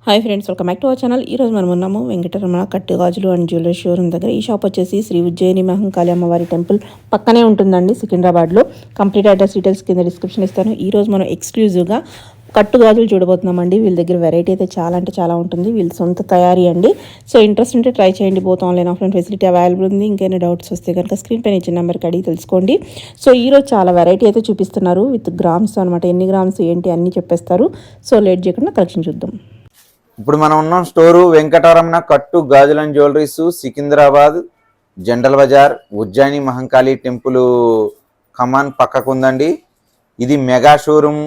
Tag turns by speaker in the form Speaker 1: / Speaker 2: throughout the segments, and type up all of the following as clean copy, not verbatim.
Speaker 1: Hi friends, welcome back to our channel. ఈరోజు మనం ఉన్నాము వెంకటరమణ కట్టు గాజులు అండ్ జ్యువెలరీ షోరూమ్ దగ్గర. ఈ షాప్ వచ్చేసి శ్రీ ఉజ్జయిని మహంకాళి అమ్మవారి టెంపుల్ పక్కనే ఉంటుందండి, సికింద్రాబాద్లో. కంప్లీట్ అడ్రస్ డీటెయిల్స్ కింద డిస్క్రిప్షన్ ఇస్తాను. ఈరోజు మనం ఎక్స్క్లూజివ్గా కట్టు గాజులు చూడబోతున్నామండి. వీళ్ళ దగ్గర వెరైటీ అయితే చాలా అంటే చాలా ఉంటుంది. వీళ్ళ సొంత తయారీ అండి. సో ఇంట్రెస్ట్ ఉంటే ట్రై చేయండి. Both online offline facility available ఉంది. ఇంకేమైనా డౌట్స్ వస్తే కనుక స్క్రీన్ పైన ఇచ్చిన నెంబర్కి అడిగి తెలుసుకోండి. సో ఈరోజు చాలా వెరైటీ అయితే చూపిస్తున్నారు విత్ గ్రామ్స్ అనమాట. ఎన్ని గ్రామ్స్ ఏంటి అన్నీ చెప్పేస్తారు. సో లేట్ చేయకుండా కలెక్షన్ చూద్దాం.
Speaker 2: ఇప్పుడు మనం ఉన్న స్టోరు వెంకటరమణ కట్టు గాజులు and jewelleries, Secunderabad, General Bazar, Ujjaini Mahankali temple కమాన్ పక్కకు ఉందండి. ఇది మెగా షోరూమ్,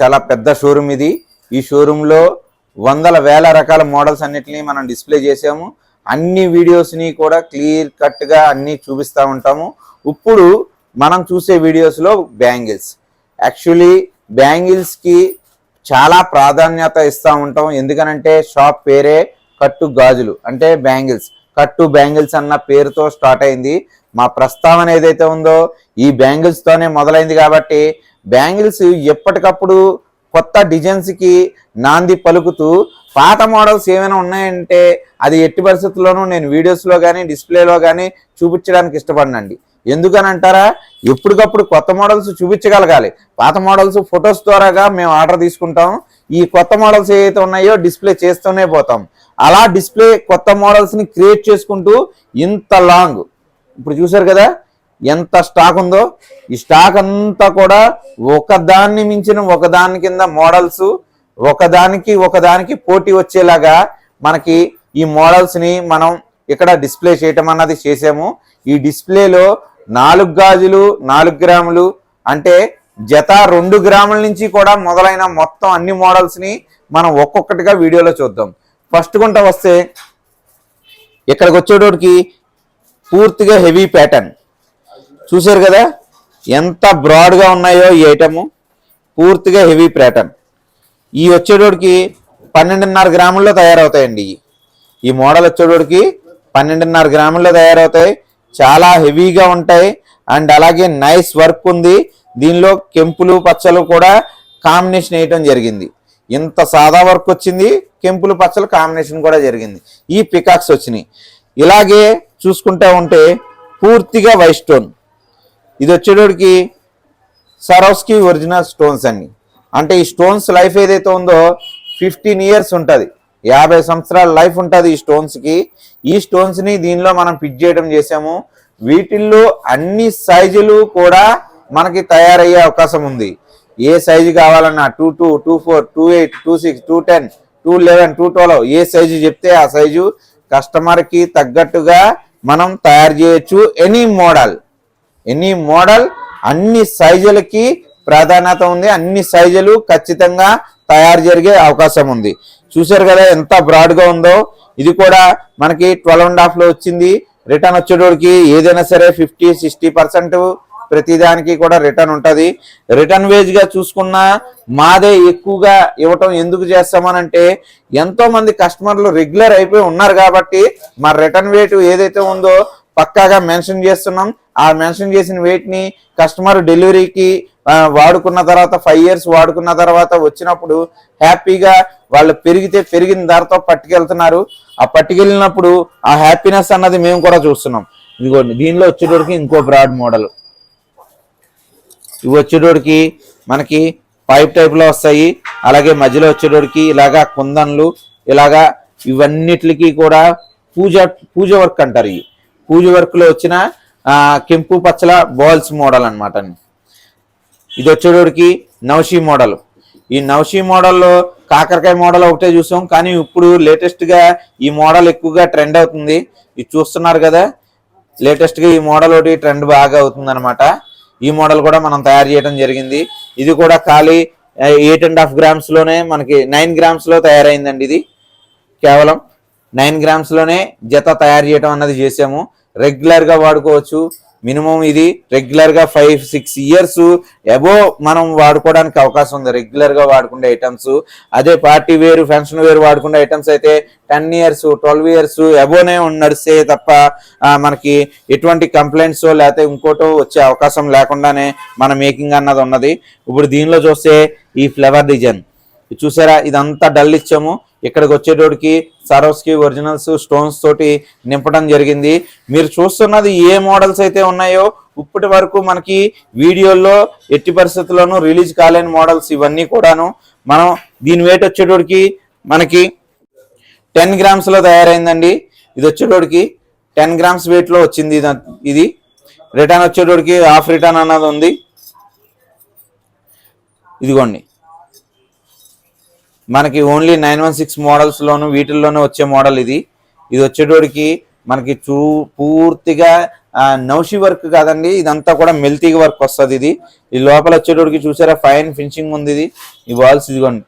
Speaker 2: చాలా పెద్ద షోరూమ్ ఇది. ఈ షోరూంలో వందల వేల రకాల మోడల్స్ అన్నిటినీ మనం డిస్ప్లే చేసాము. అన్ని వీడియోస్ని కూడా క్లియర్ కట్గా అన్నీ చూపిస్తూ ఉంటాము. ఇప్పుడు మనం చూసే వీడియోస్లో బ్యాంగిల్స్, యాక్చువల్లీ బ్యాంగిల్స్కి చాలా ప్రాధాన్యత ఇస్తూ ఉంటాం. ఎందుకనంటే షాప్ పేరే కట్టు గాజులు అంటే బ్యాంగిల్స్, కట్టు బ్యాంగిల్స్ అన్న పేరుతో స్టార్ట్ అయింది. మా ప్రస్తావన ఏదైతే ఉందో ఈ బ్యాంగిల్స్తోనే మొదలైంది. కాబట్టి బ్యాంగిల్స్ ఎప్పటికప్పుడు కొత్త డిజైన్స్కి నాంది పలుకుతూ పాత మోడల్స్ ఏమైనా ఉన్నాయంటే అది ఎట్టి పరిస్థితుల్లోనూ నేను వీడియోస్లో కానీ డిస్ప్లేలో కానీ చూపించడానికి ఇష్టపడినండి. ఎందుకని అంటారా, ఎప్పటికప్పుడు కొత్త మోడల్స్ చూపించగలగాలి. పాత మోడల్స్ ఫొటోస్ ద్వారాగా మేము ఆర్డర్ తీసుకుంటాం. ఈ కొత్త మోడల్స్ ఏవైతే ఉన్నాయో డిస్ప్లే చేస్తూనే పోతాం. అలా డిస్ప్లే కొత్త మోడల్స్ని క్రియేట్ చేసుకుంటూ ఇంత లాంగ్, ఇప్పుడు చూసారు కదా ఎంత స్టాక్ ఉందో. ఈ స్టాక్ అంతా కూడా ఒకదాన్ని మించిన ఒకదాని కింద మోడల్స్, ఒకదానికి పోటీ వచ్చేలాగా మనకి ఈ మోడల్స్ని మనం ఇక్కడ డిస్ప్లే చేయటం అన్నది చేసాము. ఈ డిస్ప్లేలో 4 గాజులు 4 గ్రాములు అంటే జత 2 గ్రాముల నుంచి కూడా మొదలైన మొత్తం అన్ని మోడల్స్ని మనం ఒక్కొక్కటిగా వీడియోలో చూద్దాం. ఫస్ట్ గుంట వస్తే ఇక్కడికి వచ్చేటోడికి పూర్తిగా హెవీ ప్యాటర్న్ చూసారు కదా, ఎంత బ్రాడ్గా ఉన్నాయో ఈ ఐటము. పూర్తిగా హెవీ ప్యాటర్న్. ఈ వచ్చేటోడికి 12.5 గ్రాముల్లో తయారవుతాయండి. ఈ మోడల్ వచ్చేటోడికి 12.5 గ్రాముల్లో తయారవుతాయి. చాలా హెవీగా ఉంటాయి అండ్ అలాగే నైస్ వర్క్ ఉంది. దీనిలో కెంపులు పచ్చలు కూడా కాంబినేషన్ వేయటం జరిగింది. ఇంత సాదా వర్క్ వచ్చింది, కెంపులు పచ్చలు కాంబినేషన్ కూడా జరిగింది. ఈ పికాక్స్ వచ్చినాయి. ఇలాగే చూసుకుంటా ఉంటే పూర్తిగా వైట్ స్టోన్. ఇది వచ్చేటోడికి సరోస్కి ఒరిజినల్ స్టోన్స్ అండి. అంటే ఈ స్టోన్స్ లైఫ్ ఏదైతే ఉందో 15 ఇయర్స్ ఉంటుంది, 50 సంవత్సరాల లైఫ్ ఉంటుంది ఈ స్టోన్స్కి. ఈ స్టోన్స్ని దీనిలో మనం ఫిట్ చేయడం చేసాము. వీటిల్లో అన్ని సైజులు కూడా మనకి తయారయ్యే అవకాశం ఉంది. ఏ సైజు కావాలన్నా 22, 24, 28, 26, 210, 211, 212 ఏ సైజు చెప్తే ఆ సైజు కస్టమర్కి తగ్గట్టుగా మనం తయారు చేయొచ్చు. ఎనీ మోడల్ అన్ని సైజులకి ప్రాధాన్యత ఉంది. అన్ని సైజులు ఖచ్చితంగా తయారు జరిగే అవకాశం ఉంది. చూసారు కదా ఎంత బ్రాడ్గా ఉందో. ఇది కూడా మనకి 12.5లో వచ్చింది. రిటర్న్ వచ్చేటోడికి ఏదైనా సరే 50-60% ప్రతిదానికి కూడా రిటర్న్ ఉంటుంది. రిటర్న్ వేజ్గా చూసుకున్నా మాదే ఎక్కువగా ఇవ్వటం ఎందుకు చేస్తామనంటే ఎంతో మంది కస్టమర్లు రెగ్యులర్ అయిపోయి ఉన్నారు కాబట్టి మా రిటర్న్ వేట్ ఏదైతే ఉందో పక్కాగా మెన్షన్ చేస్తున్నాం. ఆ మెన్షన్ చేసిన వెయిట్ని కస్టమర్ డెలివరీకి వాడుకున్న తర్వాత 5 ఇయర్స్ వాడుకున్న తర్వాత వచ్చినప్పుడు హ్యాపీగా వాళ్ళు పెరిగిన ధరతో పట్టుకెళ్తున్నారు. ఆ పట్టుకెళ్ళినప్పుడు ఆ హ్యాపీనెస్ అన్నది మేము కూడా చూస్తున్నాం. ఇదిగోండి, దీనిలో వచ్చేటోడికి ఇంకో బ్రాడ్ మోడల్. ఇవి వచ్చేటోడికి మనకి పైప్ టైప్లో వస్తాయి. అలాగే మధ్యలో వచ్చేటోడికి ఇలాగా కుందన్లు, ఇలాగా ఇవన్నిటికి కూడా పూజ వర్క్ అంటారు. ఈ పూజ వర్క్లో వచ్చిన కెంపు పచ్చల బాల్స్ మోడల్ అనమాట. ఇది వచ్చేటోడికి నవషీ మోడల్. ఈ నవషీ మోడల్లో కాకరకాయ మోడల్ ఒకటే చూసాం, కానీ ఇప్పుడు లేటెస్ట్గా ఈ మోడల్ ఎక్కువగా ట్రెండ్ అవుతుంది. ఇది చూస్తున్నారు కదా, లేటెస్ట్గా ఈ మోడల్ ఒకటి ట్రెండ్ బాగా అవుతుంది అనమాట. ఈ మోడల్ కూడా మనం తయారు చేయడం జరిగింది. ఇది కూడా ఖాళీ 8.5 గ్రామ్స్లోనే మనకి 9 గ్రామ్స్లో తయారైందండి. ఇది కేవలం 9 గ్రామ్స్లోనే జత తయారు చేయడం అన్నది చేసాము. రెగ్యులర్గా వాడుకోవచ్చు. మినిమం ఇది రెగ్యులర్గా 5-6 ఇయర్స్ అబో మనం వాడుకోవడానికి అవకాశం ఉంది. రెగ్యులర్గా వాడుకునే ఐటమ్స్. అదే పార్టీ వేరు ఫంక్షన్ వేరు వాడుకునే ఐటమ్స్ అయితే 10 ఇయర్స్ 12 ఇయర్స్ అబోనే నడిస్తే తప్ప మనకి ఎటువంటి కంప్లైంట్స్ లేకపోతే ఇంకోటో వచ్చే అవకాశం లేకుండానే మన మేకింగ్ అన్నది ఉన్నది. ఇప్పుడు దీనిలో చూస్తే ఈ ఫ్లవర్ డిజైన్, ఇది చూసారా, ఇదంతా డల్ ఇచ్చాము. ఇక్కడికి వచ్చేటోడికి సరోస్కి ఒరిజినల్స్ స్టోన్స్ తోటి నింపడం జరిగింది. మీరు చూస్తున్నది ఏ మోడల్స్ అయితే ఉన్నాయో ఇప్పటి వరకు మనకి వీడియోల్లో ఎట్టి పరిస్థితుల్లోనూ రిలీజ్ కాలేని మోడల్స్ ఇవన్నీ కూడాను. మనం దీని వెయిట్ వచ్చేటోడికి మనకి 10 grams లో తయారైందండి. ఇది వచ్చేటోడికి 10 grams వెయిట్ లో వచ్చింది. ఇది రిటర్న్ వచ్చేటోడికి హాఫ్ రిటర్న్ అన్నది ఉంది. ఇదిగోండి, మనకి ఓన్లీ 916 మోడల్స్లోను వీటిల్లోనే వచ్చే మోడల్ ఇది. ఇది వచ్చేటోడికి మనకి పూర్తిగా నౌషి వర్క్ కాదండి, ఇదంతా కూడా మెల్తీ వర్క్ వస్తుంది. ఇది ఈ లోపల వచ్చేటోడికి చూసారా ఫైన్ ఫినిషింగ్ ఉంది. ఇది ఈ బాల్స్ ఇదిగోండి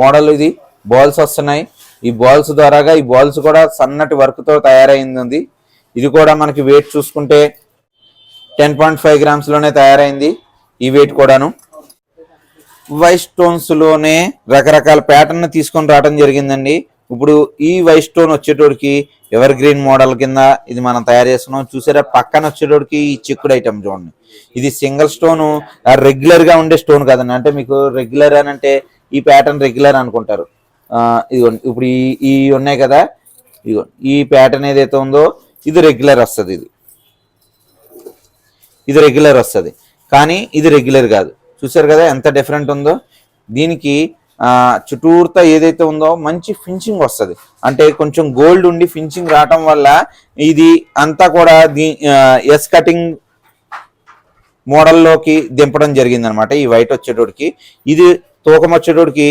Speaker 2: మోడల్, ఇది బాల్స్ వస్తున్నాయి. ఈ బాల్స్ ద్వారాగా ఈ బాల్స్ కూడా సన్నటి వర్క్తో తయారైంది. ఇది కూడా మనకి వెయిట్ చూసుకుంటే 10.5 grams లోనే తయారైంది. ఈ వెయిట్ కూడాను వైట్ స్టోన్స్ లోనే రకరకాల ప్యాటర్న్ తీసుకొని రావడం జరిగిందండి. ఇప్పుడు ఈ వైట్ స్టోన్ వచ్చేటోడికి ఎవర్ గ్రీన్ మోడల్ కింద ఇది మనం తయారు చేస్తున్నాం. చూసారా పక్కన వచ్చేటోడికి ఈ చిక్కుడు ఐటమ్ చూడండి. ఇది సింగిల్ స్టోన్, రెగ్యులర్ గా ఉండే స్టోన్ కదండి. అంటే మీకు రెగ్యులర్ అని అంటే ఈ ప్యాటర్న్ రెగ్యులర్ అనుకుంటారు. ఇదిగోండి ఇప్పుడు ఈ ఉన్నాయి కదా, ఇదిగో ఈ ప్యాటర్న్ ఏదైతే ఉందో ఇది రెగ్యులర్ వస్తుంది. ఇది రెగ్యులర్ వస్తుంది, కానీ ఇది రెగ్యులర్ కాదు. చూసారు కదా ఎంత డిఫరెంట్ ఉందో. దీనికి చుట్టూర్తా ఏదైతే ఉందో మంచి ఫినిషింగ్ వస్తుంది. అంటే కొంచెం గోల్డ్ ఉండి ఫినిషింగ్ రావటం వల్ల ఇది అంతా కూడా ఎస్ కటింగ్ మోడల్లోకి దింపడం జరిగింది అనమాట. ఈ వైట్ వచ్చేటోడికి ఇది తూకం వచ్చేటోడికి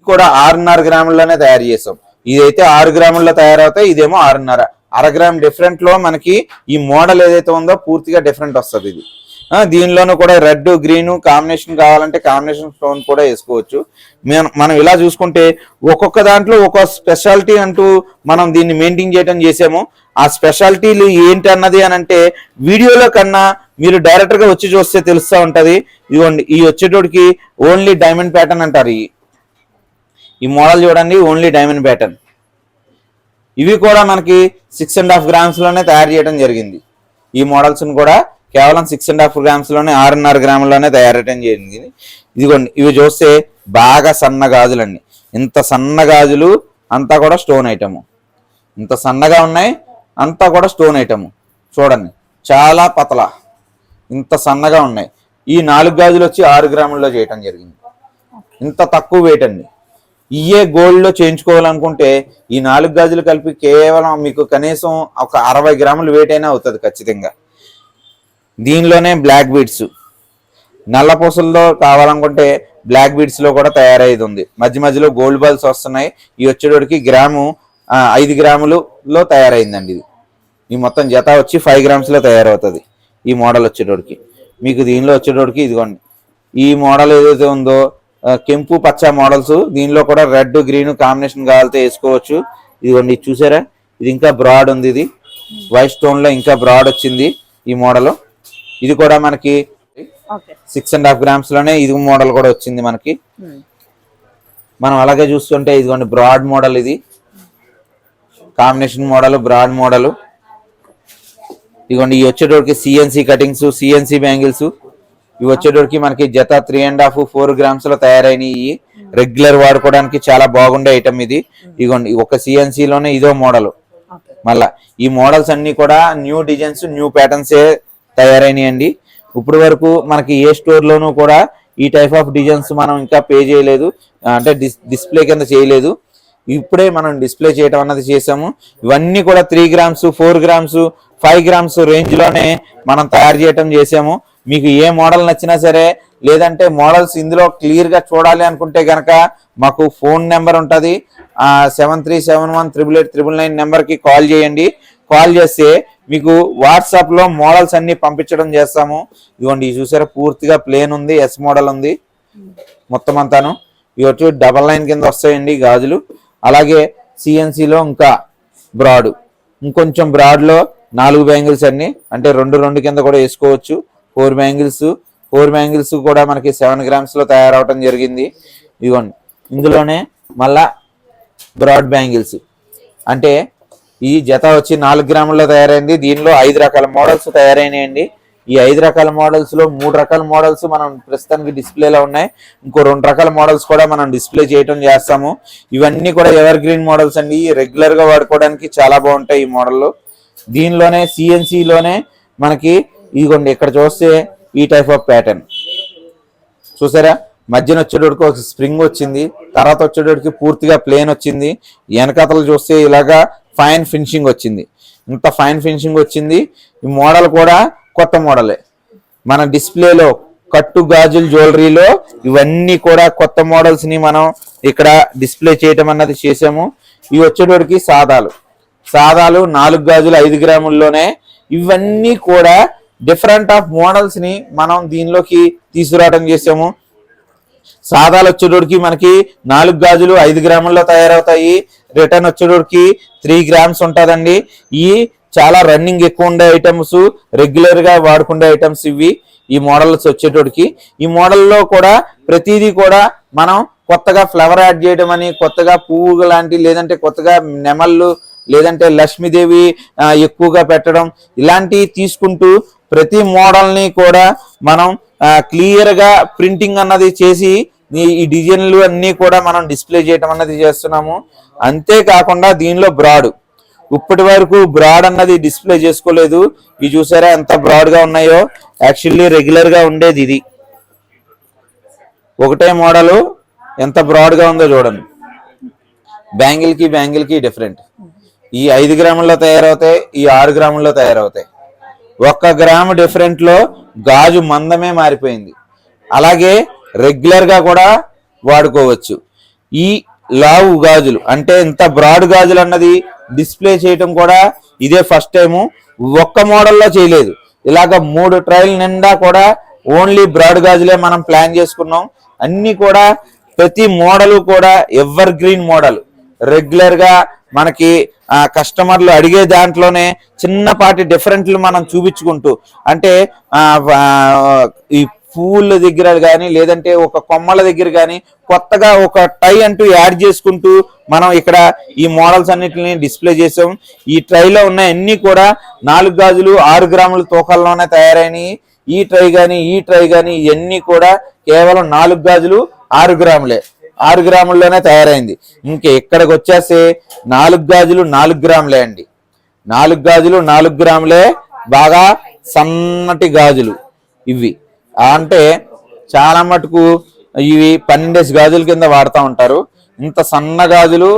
Speaker 2: కూడా 6.5 గ్రాముల్లోనే తయారు చేసాం. ఇదైతే 6 గ్రాముల్లో తయారవుతాయి, ఇదేమో 6.5. 1/2 గ్రామ్ డిఫరెంట్ లో మనకి ఈ మోడల్ ఏదైతే ఉందో పూర్తిగా డిఫరెంట్ వస్తుంది. ఇది దీనిలోనూ కూడా రెడ్ గ్రీన్ కాంబినేషన్ కావాలంటే కాంబినేషన్ స్టోన్ కూడా వేసుకోవచ్చు. మనం ఇలా చూసుకుంటే ఒక్కొక్క దాంట్లో ఒక్కొక్క స్పెషాలిటీ అంటూ మనం దీన్ని మెయింటైన్ చేయడం చేసాము. ఆ స్పెషాలిటీలు ఏంటి అన్నది అని అంటే వీడియోలో కన్నా మీరు డైరెక్ట్ గా వచ్చి చూస్తే తెలుస్తూ ఉంటది. ఇదిగోండి ఈ వచ్చేటోడికి ఓన్లీ డైమండ్ ప్యాటర్న్ అంటారు. ఈ మోడల్ చూడండి, ఓన్లీ డైమండ్ ప్యాటర్న్. ఇవి కూడా మనకి 6.5 grams లోనే తయారు చేయడం జరిగింది. ఈ మోడల్స్ కూడా కేవలం 6.5 grams లోనే 6.5 గ్రాముల్లోనే తయారు చేయడం జరిగింది. ఇదిగోండి ఇవి చూస్తే బాగా సన్న గాజులండి. ఇంత సన్న గాజులు అంతా కూడా స్టోన్ ఐటము. ఇంత సన్నగా ఉన్నాయి, అంతా కూడా స్టోన్ ఐటము. చూడండి చాలా పతల, ఇంత సన్నగా ఉన్నాయి. ఈ 4 గాజులు వచ్చి 6 గ్రాముల్లో చేయటం జరిగింది. ఇంత తక్కువ వెయిట్ అండి. ఇయే గోల్డ్ లో చేయించుకోవాలనుకుంటే ఈ 4 గాజులు కలిపి కేవలం మీకు కనీసం ఒక 60 గ్రాముల వెయిట్ అయినా అవుతుంది ఖచ్చితంగా. దీనిలోనే బ్లాక్ బీడ్స్ నల్ల పూసల్లో కావాలనుకుంటే బ్లాక్ బీడ్స్ లో కూడా తయారయ్యేది ఉంది. మధ్య మధ్యలో గోల్డ్ బాల్స్ వస్తున్నాయి. ఈ వచ్చేటోడికి గ్రాము 5 గ్రాములలో తయారైందండి. ఇది ఈ మొత్తం జత వచ్చి 5 grams లో తయారవుతుంది. ఈ మోడల్ వచ్చేటోడికి మీకు దీనిలో వచ్చేటోడికి ఇదిగోండి ఈ మోడల్ ఏదైతే ఉందో కెంపు పచ్చ మోడల్స్, దీనిలో కూడా రెడ్ గ్రీన్ కాంబినేషన్ కావాలితే వేసుకోవచ్చు. ఇదిగోండి చూసారా, ఇది ఇంకా బ్రాడ్ ఉంది. ఇది వైట్ స్టోన్ లో ఇంకా బ్రాడ్ వచ్చింది ఈ మోడల్. ఇది కూడా మనకి 6.5 grams లోనే ఇది మోడల్ కూడా వచ్చింది మనకి. మనం అలాగే చూస్తుంటే ఇదిగోండి బ్రాడ్ మోడల్, ఇది కాంబినేషన్ మోడల్, బ్రాడ్ మోడల్. ఇదిగోండి ఈ వచ్చేటోడికి సిఎన్సి కటింగ్స్, సిఎన్సి బ్యాంగిల్స్. ఇవి వచ్చేటోడికి మనకి జత 3.5-4 grams లో తయారైనవి. రెగ్యులర్ వాడుకోవడానికి చాలా బాగుండే ఐటమ్ ఇది. ఇదిగోండి ఒక సిఎన్సి లోనే ఇదో మోడల్. మళ్ళా ఈ మోడల్స్ అన్ని కూడా న్యూ డిజైన్స్, న్యూ ప్యాటర్న్స్ తయారైనాయండి. ఇప్పుడు వరకు మనకి ఏ స్టోర్ లోనూ కూడా ఈ టైప్ ఆఫ్ డిజైన్స్ మనం ఇంకా పే చేయలేదు, అంటే డిస్ప్లే కింద చేయలేదు. ఇప్పుడే మనం డిస్ప్లే చేయడం అన్నది చేసాము. ఇవన్నీ కూడా 3 grams, 4 grams, 5 grams రేంజ్ లోనే మనం తయారు చేయటం చేసాము. మీకు ఏ మోడల్ నచ్చినా సరే, లేదంటే మోడల్స్ ఇందులో క్లియర్ గా చూడాలి అనుకుంటే గనక మాకు ఫోన్ నెంబర్ ఉంటుంది. 7371888999 నెంబర్ కి కాల్ చేయండి. కాల్ చేస్తే మీకు వాట్సాప్ లో మోడల్స్ అన్ని పంపించడం చేస్తాము. ఇదిగోండి చూసారా పూర్తిగా ప్లేన్ ఉంది, ఎస్ మోడల్ ఉంది మొత్తం అంతాను. ఇవి వచ్చి 9 కింద వస్తాయండి గాజులు. అలాగే సిఎన్సిలో ఇంకా బ్రాడ్, ఇంకొంచెం బ్రాడ్ లో 4 బ్యాంగిల్స్ అన్ని, అంటే 2 కింద కూడా వేసుకోవచ్చు. 4 బ్యాంగిల్స్ కూడా మనకి 7 grams లో తయారవటం జరిగింది. ఇదిగోండి ఇందులోనే మళ్ళా బ్రాడ్ బ్యాంగిల్స్, అంటే ఈ జత వచ్చి 4 గ్రాముల్లో తయారైంది. దీనిలో 5 రకాల మోడల్స్ తయారైనాయండి. ఈ 5 రకాల మోడల్స్ లో 3 రకాల మోడల్స్ మనం ప్రస్తుతానికి డిస్ప్లేలో ఉన్నాయి. ఇంకో 2 రకాల మోడల్స్ కూడా మనం డిస్ప్లే చేయటం చేస్తాము. ఇవన్నీ కూడా ఎవర్ గ్రీన్ మోడల్స్ అండి. రెగ్యులర్ గా వాడుకోవడానికి చాలా బాగుంటాయి ఈ మోడల్. దీనిలోనే సిఎన్సి లోనే మనకి ఇదిగోండి ఇక్కడ చూస్తే ఈ టైప్ ఆఫ్ ప్యాటర్న్ చూసారా, మధ్యన వచ్చేటోడికి ఒక స్ప్రింగ్ వచ్చింది, తర్వాత వచ్చేటోడికి పూర్తిగా ప్లేన్ వచ్చింది, వెనకతలు చూస్తే ఇలాగా ఫైన్ ఫినిషింగ్ వచ్చింది. ఇంత ఫైన్ ఫినిషింగ్ వచ్చింది. ఈ మోడల్ కూడా కొత్త మోడలే. మన డిస్ప్లేలో కట్టు గాజుల జ్యువెలరీలో ఇవన్నీ కూడా కొత్త మోడల్స్ ని మనం ఇక్కడ డిస్ప్లే చేయటం అన్నది చేసాము. ఇవి వచ్చేటోడికి సాదాలు 4 గాజులు 5 గ్రాముల్లోనే. ఇవన్నీ కూడా డిఫరెంట్ ఆఫ్ మోడల్స్ ని మనం దీనిలోకి తీసుకురావడం చేసాము. సాదాలు వచ్చేటోడికి మనకి 4 గాజులు 5 గ్రాముల్లో తయారవుతాయి. రిటర్న్ వచ్చేటోడికి 3 గ్రామ్స్ ఉంటుందండి. ఈ చాలా రన్నింగ్ ఎక్కువ ఉండే ఐటమ్స్, రెగ్యులర్ గా వాడుకునే ఐటమ్స్ ఇవి. ఈ మోడల్స్ వచ్చేటోడికి ఈ మోడల్లో కూడా ప్రతిదీ కూడా మనం కొత్తగా ఫ్లవర్ యాడ్ చేయడం అని, కొత్తగా పువ్వు లాంటి, లేదంటే కొత్తగా నెమళ్ళు, లేదంటే లక్ష్మీదేవి ఎక్కువగా పెట్టడం, ఇలాంటివి తీసుకుంటూ ప్రతి మోడల్ ని కూడా మనం క్లియర్ గా ప్రింటింగ్ అన్నది చేసి ఈ డిజైన్లు అన్ని కూడా మనం డిస్ప్లే చేయడం అన్నది చేస్తున్నాము. అంతేకాకుండా దీనిలో బ్రాడ్, ఇప్పటి వరకు బ్రాడ్ అన్నది డిస్ప్లే చేసుకోలేదు. ఇవి చూసారా ఎంత బ్రాడ్ గా ఉన్నాయో. యాక్చువల్లీ రెగ్యులర్ గా ఉండేది ఇది ఒకటే మోడల్, ఎంత బ్రాడ్ గా ఉందో చూడండి. బ్యాంగిల్ కి డిఫరెంట్. ఈ 5 గ్రాముల్లో తయారవుతాయి, ఈ 6 గ్రాముల్లో తయారవుతాయి. 1 గ్రాము డిఫరెంట్ లో గాజు మందమే మారిపోయింది. అలాగే రెగ్యులర్ గా కూడా వాడుకోవచ్చు. ఈ లావు గాజులు అంటే ఇంత బ్రాడ్ గాజులు అన్నది డిస్ప్లే చేయటం కూడా ఇదే ఫస్ట్ టైము. ఒక్క మోడల్లో చేయలేదు. ఇలాగ 3 ట్రయల్ నిండా కూడా ఓన్లీ బ్రాడ్ గాజులే మనం ప్లాన్ చేసుకున్నాం. అన్ని కూడా ప్రతి మోడల్ కూడా ఎవర్ గ్రీన్ మోడల్. రెగ్యులర్ గా మనకి కస్టమర్లు అడిగే దాంట్లోనే చిన్నపాటి డిఫరెంట్లు మనం చూపించుకుంటూ, అంటే ఈ పువ్వుల దగ్గర కానీ, లేదంటే ఒక కొమ్మల దగ్గర కానీ కొత్తగా ఒక టై అంటూ యాడ్ చేసుకుంటూ మనం ఇక్కడ ఈ మోడల్స్ అన్నిటిని డిస్ప్లే చేసాం. ఈ ట్రైలో ఉన్న అన్ని కూడా 4 గాజులు 6 గ్రాముల తూకాల్లోనే తయారైనవి. ఈ ట్రై కానీ ఇవన్నీ కూడా కేవలం 4 గాజులు 6 గ్రాములే, 6 గ్రాముల్లోనే తయారైంది. ఇంక ఇక్కడికి వచ్చేసి 4 గాజులు 4 గ్రాములే అండి. 4 గాజులు 4 గ్రాములే, బాగా సన్నటి గాజులు ఇవి. అంటే చాలా మటుకు ఇవి 12 గాజుల కింద వాడుతూ ఉంటారు. ఇంత సన్న గాజులు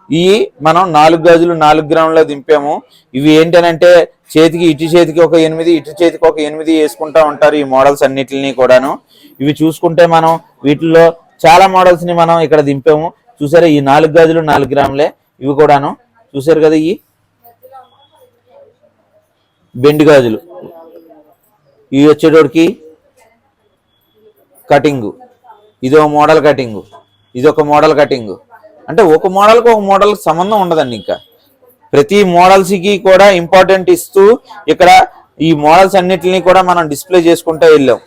Speaker 2: ఇవి మనం 4 గాజులు 4 గ్రాముల్లో దింపాము. ఇవి ఏంటనంటే చేతికి ఇటు చేతికి ఒక 8, ఇటు చేతికి ఒక 8 వేసుకుంటా ఉంటారు ఈ మోడల్స్ అన్నిటిని కూడాను. ఇవి చూసుకుంటే మనం వీటిల్లో చాలా మోడల్స్ ని మనం ఇక్కడ దింపాము. చూసారా, ఈ 4 గాజులు 4 గ్రాములే ఇవి కూడాను. చూసారు కదా, ఈ బెండి గాజులు ఇవి వచ్చేటోడికి కటింగ్, ఇదో మోడల్ కటింగ్, ఇదొక మోడల్ కటింగ్. అంటే ఒక మోడల్కి ఒక మోడల్ సంబంధం ఉండదండి. ఇంకా ప్రతి మోడల్స్కి కూడా ఇంపార్టెంట్ ఇస్తూ ఇక్కడ ఈ మోడల్స్ అన్నిటిని కూడా మనం డిస్ప్లే చేసుకుంటూ వెళ్ళాం.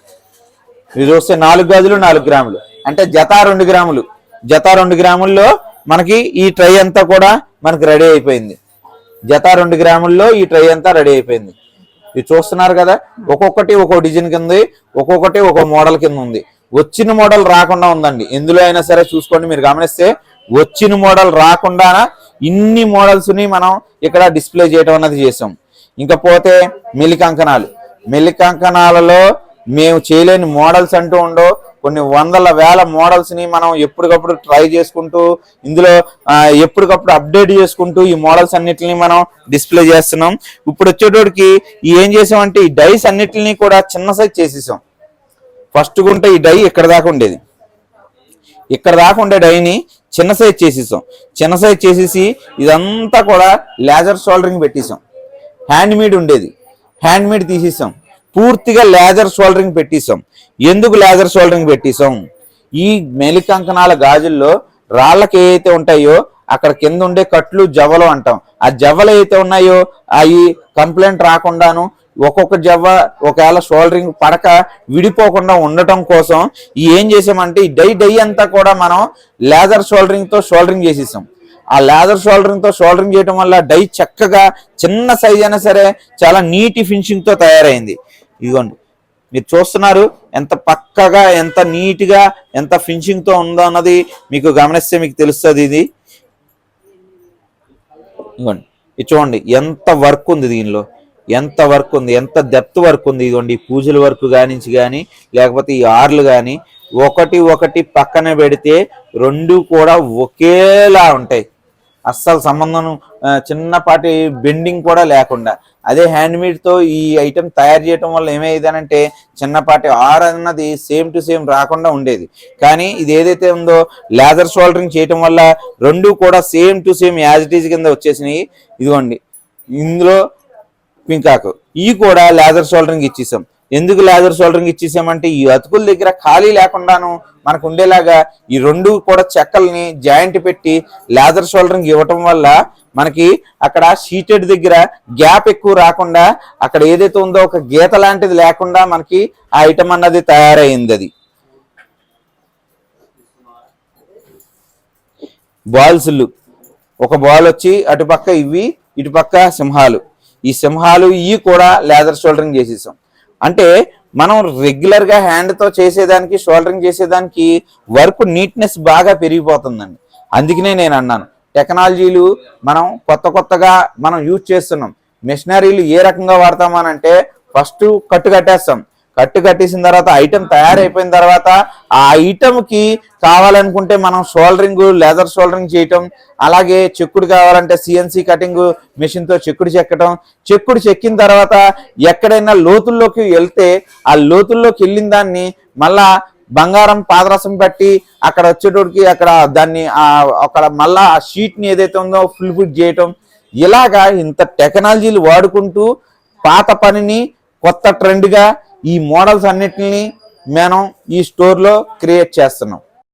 Speaker 2: ఇది చూస్తే 4 గాజులు 4 గ్రాములు అంటే జత 2 గ్రాములు. జత 2 గ్రాముల్లో మనకి ఈ ట్రై అంతా కూడా మనకి రెడీ అయిపోయింది. జత 2 గ్రాముల్లో ఈ ట్రై అంతా రెడీ అయిపోయింది. ఇది చూస్తున్నారు కదా, ఒక్కొక్కటి ఒక్కో డిజైన్ కింద ఉంది, ఒక్కొక్కటి ఒక్కో మోడల్ కింద ఉంది. వచ్చిన మోడల్ రాకుండా ఉందండి. ఎందులో అయినా సరే చూసుకోండి, మీరు గమనిస్తే వచ్చిన మోడల్ రాకుండా ఇన్ని మోడల్స్ ని మనం ఇక్కడ డిస్ప్లే చేయడం అన్నది చేసాం. ఇంకా పోతే మెల్లికంకణాలలో మేము చేయలేని మోడల్స్ అంటూ ఉండవు. కొన్ని వందల వేల మోడల్స్ ని మనం ఎప్పటికప్పుడు ట్రై చేసుకుంటూ, ఇందులో ఎప్పటికప్పుడు అప్డేట్ చేసుకుంటూ ఈ మోడల్స్ అన్నిటిని మనం డిస్ప్లే చేస్తున్నాం. ఇప్పుడు వచ్చేటోడికి ఏం చేసామంటే ఈ డైస్ అన్నిటిని కూడా చిన్న సైజ్ చేసేసాం. ఫస్ట్ గుంటే ఈ డై ఇక్కడ దాకా ఉండేది, ఇక్కడ దాకా ఉండే డైని చిన్న సైజ్ చేసేసాం. చిన్న సైజ్ చేసేసి ఇదంతా కూడా లేజర్ సోల్డరింగ్ పెట్టేసాం. హ్యాండ్ మేడ్ ఉండేది, హ్యాండ్ మేడ్ తీసేసాం. పూర్తిగా లేజర్ సోల్డరింగ్ పెట్టేసాం. ఎందుకు లేజర్ సోల్డరింగ్ పెట్టేసాం? ఈ మెలికంకణాల గాజుల్లో రాళ్ళకి ఏవైతే ఉంటాయో అక్కడ కింద ఉండే కట్లు జవ్వలు అంటాం. ఆ జవ్వలు ఏవైతే ఉన్నాయో అవి కంప్లైంట్ రాకుండాను, ఒక్కొక్క జవ్వ ఒకవేళ షోల్డరింగ్ పడక విడిపోకుండా ఉండటం కోసం ఏం చేసామంటే ఈ డై అంతా కూడా మనం లేజర్ షోల్డరింగ్ తో షోల్డరింగ్ చేసేసాం. ఆ లేజర్ షోల్డరింగ్ తో షోల్డరింగ్ చేయడం వల్ల డై చక్కగా చిన్న సైజ్ అయినా సరే చాలా నీటి ఫినిషింగ్ తో తయారైంది. ఇదిగోండి మీరు చూస్తున్నారు ఎంత పక్కగా, ఎంత నీట్గా, ఎంత ఫినిషింగ్తో ఉందో అన్నది మీకు గమనిస్తే మీకు తెలుస్తుంది. ఇది ఇదిగోండి, ఇది చూడండి ఎంత వర్క్ ఉంది దీనిలో, ఎంత వర్క్ ఉంది, ఎంత డెప్త్ వర్క్ ఉంది. ఇదిగోండి పూజల వర్క్ కానించి కానీ, లేకపోతే ఈ ఆర్లు కానీ ఒకటి ఒకటి పక్కన పెడితే రెండు కూడా ఒకేలా ఉంటాయి. అస్సలు సంబంధం చిన్నపాటి బెండింగ్ కూడా లేకుండా. అదే హ్యాండ్మేడ్తో ఈ ఐటెం తయారు చేయడం వల్ల ఏమయ్యేదనంటే చిన్నపాటి ఆర్ అన్నది సేమ్ టు సేమ్ రాకుండా ఉండేది. కానీ ఇది ఏదైతే ఉందో లేజర్ షోల్డరింగ్ చేయటం వల్ల రెండు కూడా same to same as it is కింద వచ్చేసినాయి. ఇదిగోండి ఇందులో పింకాకు ఈ కూడా లేజర్ షోల్డరింగ్ ఇచ్చేసాం. ఎందుకు లేజర్ షోల్డరింగ్ ఇచ్చేసామంటే ఈ అతుకుల దగ్గర ఖాళీ లేకుండాను మనకు ఉండేలాగా ఈ రెండు కూడా చెక్కల్ని జాయింట్ పెట్టి లేజర్ షోల్డరింగ్ ఇవ్వటం వల్ల మనకి అక్కడ షీటెడ్ దగ్గర గ్యాప్ ఎక్కువ రాకుండా, అక్కడ ఏదైతే ఉందో ఒక గీత లాంటిది లేకుండా మనకి ఆ ఐటమ్ అన్నది తయారైంది. అది బాల్స్లు, ఒక బాల్ వచ్చి అటుపక్క ఇవి, ఇటుపక్క సింహాలు. ఈ సింహాలు ఇవి కూడా లేజర్ షోల్డరింగ్ చేసేసాం. అంటే మనం రెగ్యులర్గా హ్యాండ్తో చేసేదానికి, షోల్డరింగ్ చేసేదానికి వర్క్ నీట్నెస్ బాగా పెరిగిపోతుందండి. అందుకనే నేను అన్నాను టెక్నాలజీలు మనం కొత్తగా మనం యూజ్ చేస్తున్నాం. మెషినరీలు ఏ రకంగా వాడతామనంటే ఫస్ట్ కట్టు కట్టేస్తాం. కట్టు కట్టేసిన తర్వాత ఐటెం తయారైపోయిన తర్వాత ఆ ఐటెంకి కావాలనుకుంటే మనం షోల్డరింగ్, లేజర్ షోల్డరింగ్ చేయటం, అలాగే చెక్కుడు కావాలంటే సిఎన్సి కటింగ్ మెషిన్తో చెక్కుడు చెక్కటం. చెక్కుడు చెక్కిన తర్వాత ఎక్కడైనా లోతుల్లోకి వెళ్తే ఆ లోతుల్లోకి వెళ్ళిన దాన్ని మళ్ళా బంగారం పాదరసం పెట్టి అక్కడ వచ్చేటోడికి అక్కడ దాన్ని అక్కడ మళ్ళా ఆ షీట్ని ఏదైతే ఉందో ఫుల్ ఫిట్ చేయటం. ఇలాగా ఇంత టెక్నాలజీలు వాడుకుంటూ పాత పనిని కొత్త ట్రెండ్గా ఈ మోడల్స్ అన్నిటిని మనం ఈ స్టోర్లో క్రియేట్ చేస్తున్నాం.